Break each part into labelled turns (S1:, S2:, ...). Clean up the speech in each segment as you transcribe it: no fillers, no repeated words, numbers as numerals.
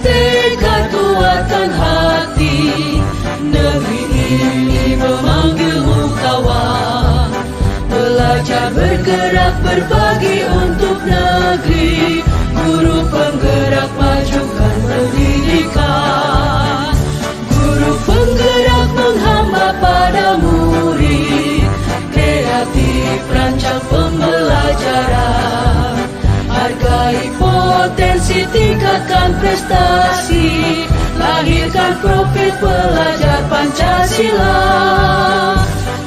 S1: tekad, kuatkan hati. Negeri ini memanggilmu kawan. Belajar, bergerak, berbagi untuk negeri. Guru penggerak, majukan pendidikan. Guru penggerak menghamba pada murid. Kreatif, rancang pembelajaran. Hargai potensi, tingkatkan prestasi. Lahirkan profil pelajar Pancasila.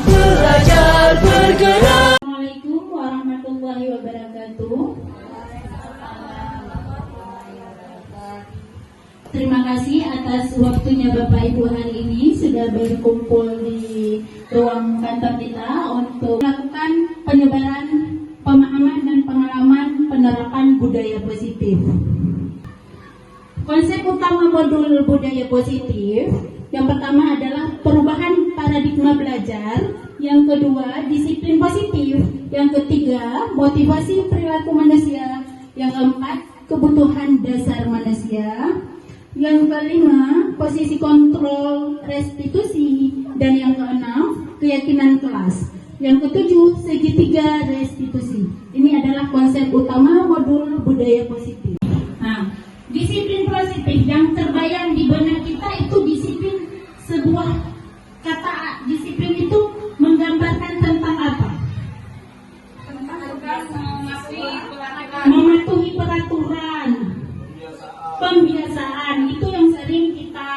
S1: Belajar, bergerak.
S2: Assalamualaikum warahmatullahi wabarakatuh. Terima kasih atas waktunya Bapak Ibu hari ini sudah berkumpul di ruang kantor kita untuk melakukan penyebaran pemahaman dan pengalaman penerapan budaya positif. Konsep utama modul budaya positif yang pertama adalah perubahan paradigma belajar, yang kedua disiplin positif, yang ketiga motivasi perilaku manusia, yang keempat kebutuhan dasar manusia, yang kelima posisi kontrol restitusi, dan yang keenam keyakinan kelas, yang ketujuh segitiga restitusi. Ini adalah konsep utama modul budaya positif. Nah, disiplin positif yang terbayang di benak kita itu disiplin, sebuah kata disiplin itu menggambarkan tentang apa? Mematuhi peraturan, pembiasaan. Itu yang sering kita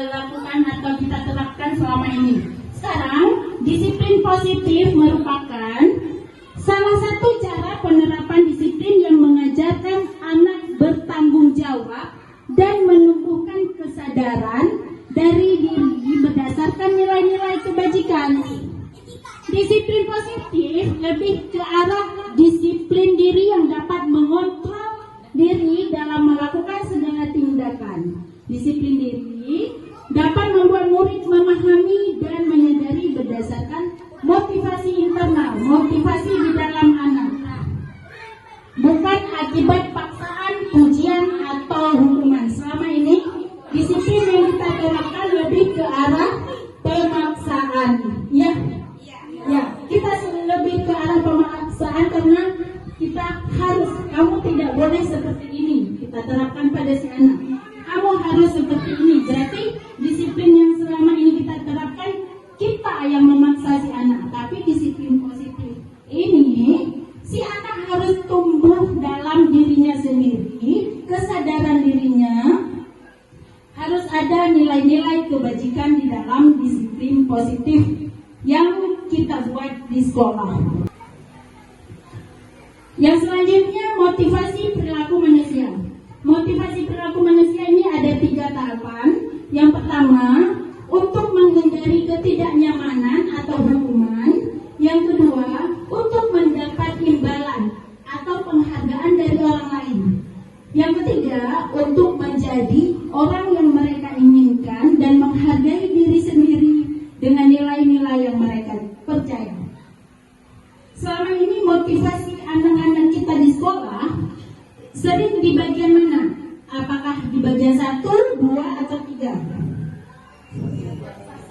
S2: lakukan atau kita terapkan selama ini. Sekarang disiplin positif merupakan salah satu cara penerapan disiplin yang mengajarkan anak bertanggung jawab dan menumbuhkan kesadaran dari diri berdasarkan nilai-nilai kebajikan. Disiplin positif lebih ke arah disiplin diri yang dapat mengontrol diri dalam melakukan segala tindakan. Disiplin diri dapat membuat murid memahami dan menyadari berdasarkan motivasi internal, motivasi di dalam anak, bukan akibat paksaan, pujian, atau hukuman. Selama ini disiplin yang kita terapkan lebih ke arah pemaksaan. Ya, kita lebih ke arah pemaksaan karena kita harus, kamu tidak boleh seperti ini. Kita terapkan pada si anak, kamu harus seperti ini. Berarti disiplin yang selama ini kita terapkan, kita yang memaksa si anak. Tapi disiplin positif ini, si anak harus tumbuh dalam dirinya sendiri, kesadaran dirinya, harus ada nilai-nilai kebajikan di dalam disiplin positif yang kita buat di sekolah. Yang selanjutnya, motivasi perilaku manusia. Motivasi perilaku manusia ini ada 3 tahapan. Yang pertama, untuk menghindari ketidaknyamanan atau hukuman. Yang kedua, untuk mendapat imbalan atau penghargaan dari orang lain. Yang ketiga, untuk menjadi orang yang mereka inginkan dan menghargai diri sendiri dengan nilai-nilai yang mereka percaya. Selama ini motivasi anak-anak kita di sekolah sering di bagian mana? Apakah di bagian 1, 2, atau 3?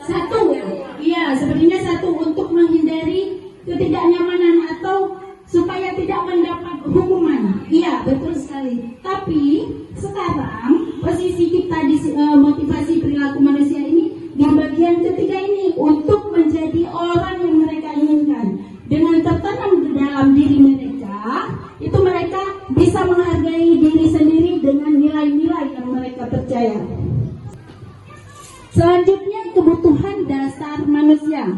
S2: 1 ya? Iya, sepertinya 1, untuk menghindari ketidaknyamanan atau supaya tidak mendapat hukuman. Iya, betul sekali. Tapi sekarang posisi kita di motivasi perilaku manusia ini di bagian ketiga ini, untuk menjadi orang yang mereka inginkan. Dengan tertanam di dalam diri mereka, itu mereka bisa menghargai diri sendiri dengan nilai-nilai yang mereka percaya. Selanjutnya, kebutuhan dasar manusia.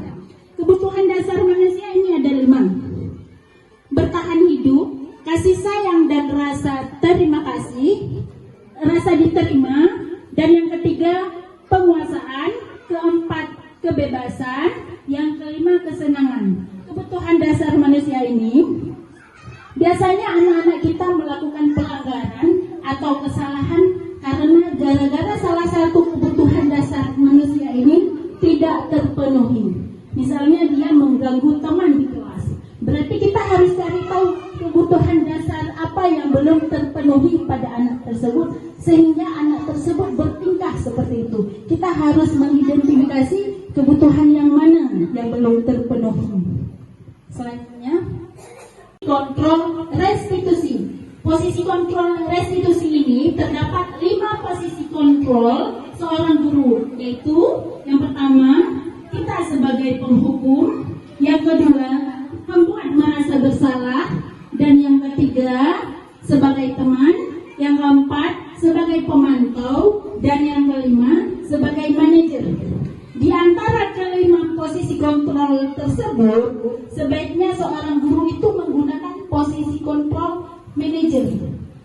S2: Kebutuhan dasar manusia ini ada 5. Bertahan hidup, kasih sayang dan rasa terima kasih, rasa diterima, dan yang ketiga penguasaan, keempat kebebasan, yang kelima kesenangan. Kebutuhan dasar manusia ini biasanya anak-anak kita melakukan pelanggaran atau kesalahan karena gara-gara salah satu kebutuhan dasar manusia ini tidak terpenuhi. Misalnya dia mengganggu teman di kelas. Berarti kita harus cari tahu kebutuhan dasar apa yang belum terpenuhi pada anak tersebut. tersebut sehingga anak tersebut bertingkah seperti itu. Kita harus mengidentifikasi kebutuhan yang mana yang belum terpenuhi. Selanjutnya, kontrol restitusi. Posisi kontrol restitusi ini terdapat 5 posisi kontrol seorang guru, yaitu yang pertama, kita sebagai penghukum, yang kedua, membuat merasa bersalah, dan yang ketiga, sebagai teman, yang keempat, sebagai pemantau, dan yang kelima, sebagai manajer. Di antara kelima posisi kontrol tersebut, sebaiknya seorang guru itu menggunakan posisi kontrol manajer.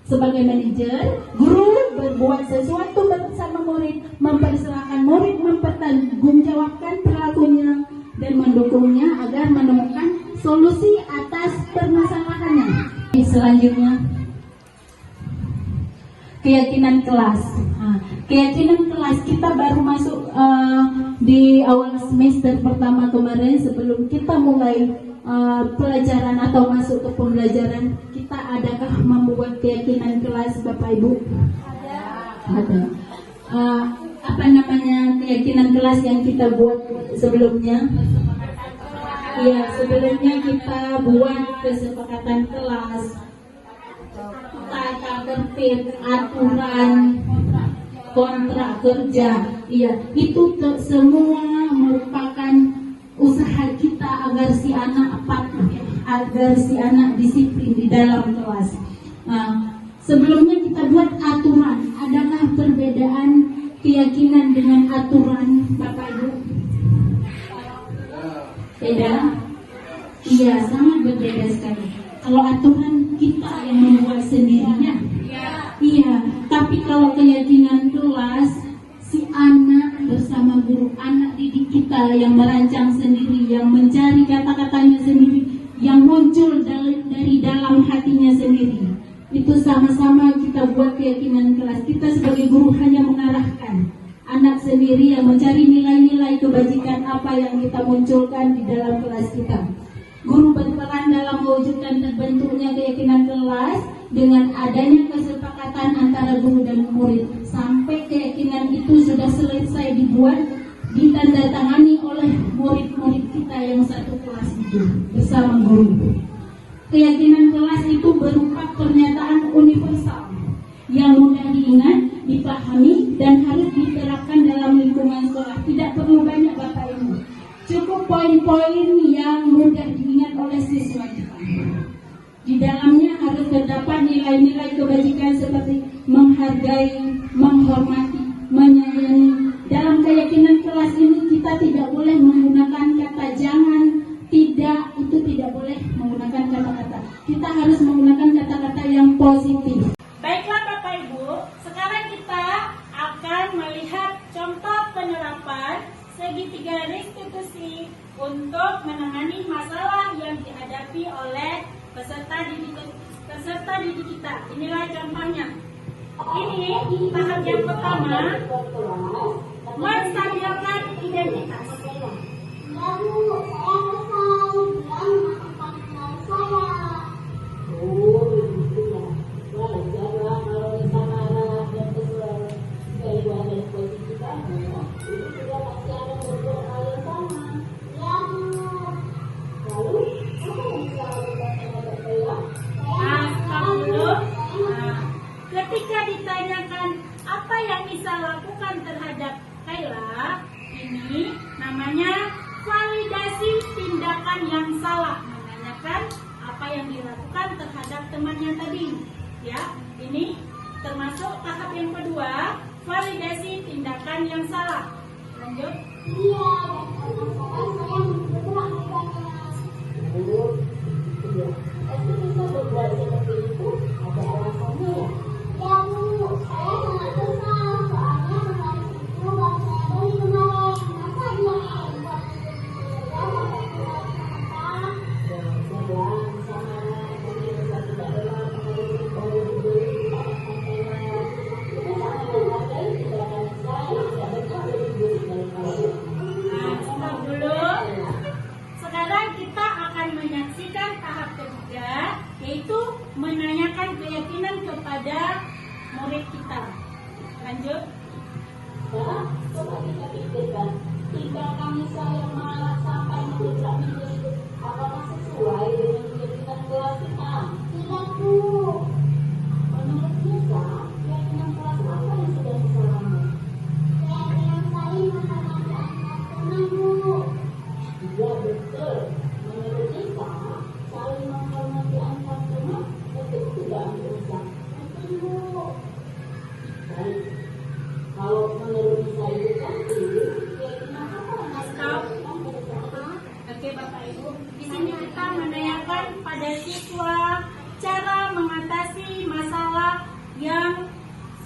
S2: Sebagai manajer, guru berbuat sesuatu bersama murid, mempersilahkan murid mempertanggungjawabkan perilakunya dan mendukungnya agar menemukan solusi atas permasalahannya. Selanjutnya, keyakinan kelas. Keyakinan kelas kita baru masuk di awal semester pertama kemarin. Sebelum kita mulai pelajaran atau masuk ke pembelajaran, kita adakah membuat keyakinan kelas, Bapak Ibu? Ada. Apa namanya keyakinan kelas yang kita buat sebelumnya? Iya, sebelumnya kita buat kesepakatan kelas, tata tertib, aturan, kontrak kerja. Iya, itu semua merupakan usaha kita agar si anak patuh, agar si anak disiplin di dalam kelas. Sebelumnya kita buat aturan. Adakah perbedaan keyakinan dengan aturan, Bapak Ibu? Beda? Iya, sangat berbeda sekali. Kalau aturan kita yang membuat sendirinya, iya. Tapi kalau keyakinan kelas, si anak bersama guru, anak didik kita yang merancang sendiri, yang mencari kata-katanya sendiri, yang muncul dari dalam hatinya sendiri. Itu sama-sama kita buat keyakinan kelas. Kita sebagai guru hanya mengarahkan, anak sendiri yang mencari nilai-nilai kebajikan apa yang kita munculkan di dalam kelas kita. Guru berperan dalam mewujudkan terbentuknya keyakinan kelas dengan adanya kesepakatan antara guru dan murid. Sampai keyakinan itu sudah selesai dibuat, ditandatangani oleh murid-murid kita yang satu kelas itu bersama guru. Keyakinan kelas itu berupa pernyataan universal yang mudah diingat, dipahami, dan harus diterapkan dalam lingkungan sekolah. Tidak perlu banyak, Bapak Ibu. Cukup poin-poin yang mudah diingat oleh siswa kita. Di dalamnya harus terdapat nilai-nilai kebajikan seperti menghargai, menghormati, menyayangi. Dalam keyakinan kelas ini kita tidak boleh menggunakan kata jangan, tidak, itu tidak boleh menggunakan kata-kata. Kita harus menggunakan kata-kata yang positif.
S3: Baiklah Bapak Ibu, sekarang kita akan melihat contoh penerapan segitiga restitusi untuk menangani masalah yang dihadapi oleh peserta didik kita. Inilah contohnya. Ini tahap yang pertama, menstabilkan identitas. Ketika ditanyakan apa yang Nisa lakukan terhadap Kayla, ini namanya validasi tindakan yang salah. Menanyakan apa yang dilakukan terhadap temannya tadi. Ya, ini termasuk tahap yang kedua, validasi tindakan yang salah. Lanjut. Iya, pasti bisa berbuat seperti itu. Ada alasannya ya. Ya Bu, saya sangat kesal soalnya kemarin itu baru saya beli kemarin. Masa dia yang buat ya sampai keluar kata. Ya, saya bilang sama mungkin tidak benar kemarin baru dibeli kontainer. Itu sangat menghargai tindakan saya yang tidak benar dibeli dari kamu. Nah, stop dulu. Sekarang kita akan menyaksikan
S2: Lanjut.
S3: Nah, coba kita pikirkan, tindakan Nisa yang mengalah sampai menjejak itu apakah sesuai dengan keyakinan kelas kita? Tidak, Bu. Menurut Nisa, keyakinan kelas apa yang sudah Nisa lama? Keyakinan saling menghormati antar teman, Bu. Iya, betul. Menurut Nisa, saling menghormati antar teman itu tidak merusak. Betul, Bu. Baik. Kalau menurut saya itu kan keyakinan apa?
S2: Stop. Oke Bapak Ibu, di sini kita menanyakan pada siswa cara mengatasi masalah yang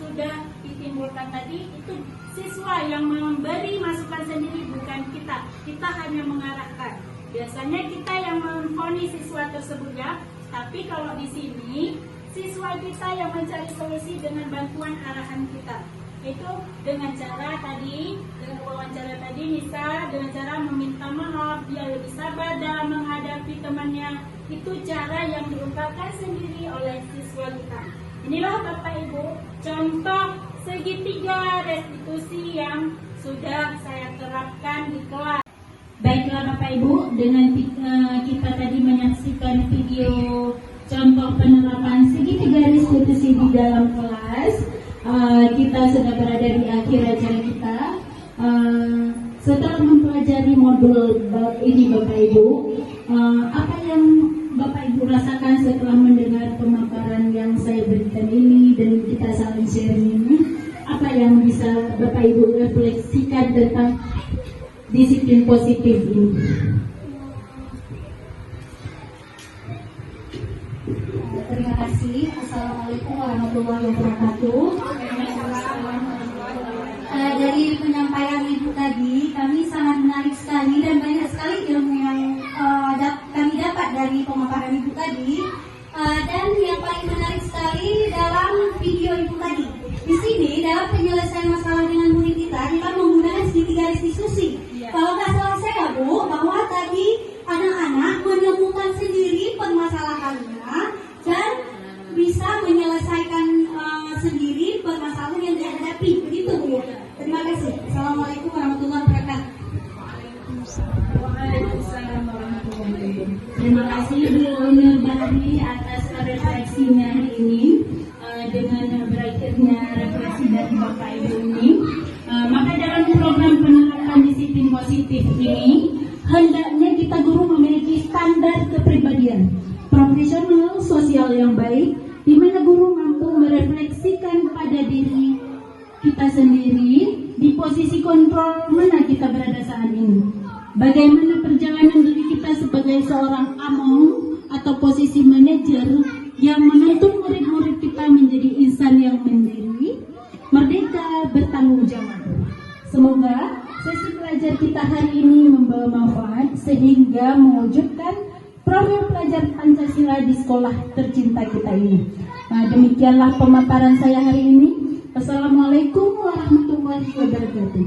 S2: sudah ditimbulkan tadi. Itu siswa yang memberi masukan sendiri, bukan kita. Kita hanya mengarahkan. Biasanya kita yang memvonis siswa tersebut ya. Tapi kalau di sini siswa kita yang mencari solusi dengan bantuan arahan kita. Itu dengan cara tadi, dengan wawancara tadi Nisa dengan cara meminta maaf, dia lebih sabar dalam menghadapi temannya. Itu cara yang diungkapkan sendiri oleh siswa kita. Inilah Bapak Ibu contoh segitiga restitusi yang sudah saya terapkan di kelas. Baiklah Bapak Ibu, dengan kita tadi menyaksikan video contoh penerapan segitiga restitusi di dalam kelas. Kita sudah berada di akhir acara kita. Setelah mempelajari modul ini Bapak Ibu, apa yang Bapak Ibu rasakan setelah mendengar pemaparan yang saya berikan ini dan kita saling sharing ini? Apa yang bisa Bapak Ibu refleksikan tentang disiplin positif ini?
S4: Terima kasih. Assalamualaikum warahmatullahi wabarakatuh. Dari penyampaian Ibu tadi, kami sangat menarik sekali dan banyak sekali ilmu yang kami dapat dari pemaparan Ibu tadi. Dan yang paling menarik sekali dalam video Ibu tadi. Di sini dalam penyelesaian masalah dengan murid kita menggunakan segitiga restitusi. Kalau nggak salah saya Bu, bahwa tadi anak-anak menemukan sendiri permasalahannya dan bisa menyelesaikan sendiri permasalahan yang dihadapi. Begitu Bu. Terima kasih. Assalamualaikum warahmatullahi wabarakatuh.
S2: Waalaikumsalam warahmatullahi wabarakatuh. Terima kasih Bu Nurbari atas refleksinya hari ini. Dengan berakhirnya refleksi dari Bapak Ibu ini, maka dalam program penerapan disiplin positif ini hendaknya kita guru memiliki standar kepribadian profesional sosial yang baik, di mana guru mampu merefleksikan pada diri kita sendiri di posisi kontrol mana kita berada saat ini. Bagaimana perjalanan diri kita sebagai seorang among atau posisi manajer yang menuntun murid-murid kita menjadi insan yang mandiri, merdeka, bertanggung jawab. Semoga sesi pelajar kita hari ini membawa manfaat sehingga mewujudkan profil pelajar Pancasila di sekolah tercinta kita ini. Nah, demikianlah pemaparan saya hari ini. Wassalamualaikum warahmatullahi wabarakatuh.